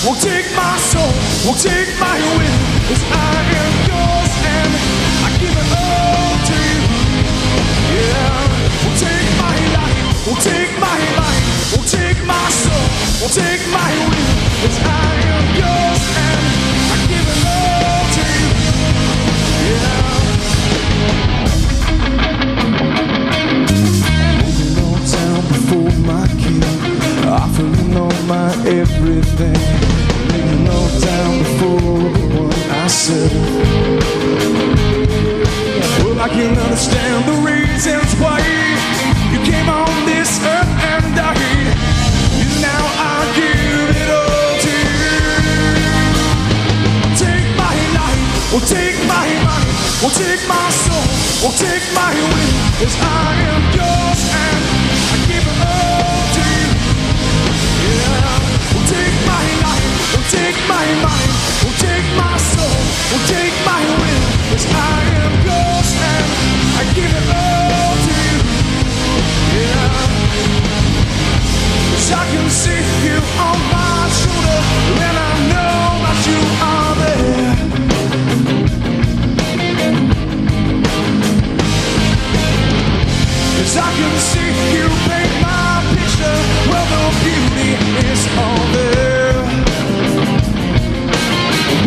will take my soul, will take my will, 'cause I am yours and I give it all to you. Yeah, will take my life, will take my mind, will take my soul, will take my will, 'cause I am yours and I give it all to you. Yeah. Moving on down before my king, offering all my everything. Laying all down before the one I serve. Well, I can understand the reasons why you came on this earth and died. And now I give it all to you. Take my life, or take my mind, or take my soul, or take my will, 'cause I am yours and I give it all to you. Yeah, will take my life, will take my mind, will take my soul, will take my will, 'cause I am yours and I give it all to you. Yeah, 'cause I can see you on my shoulder and I know that you are there. 'Cause I can see you paint my picture, well the beauty is all there.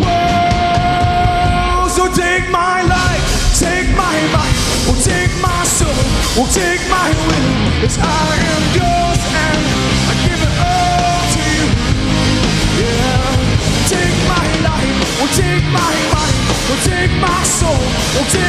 Whoa, so take my life, take my mind, or take my soul, or take my will, 'cause I am yours and I give it all to you. Yeah, take my life, or take my mind, or take my soul, or take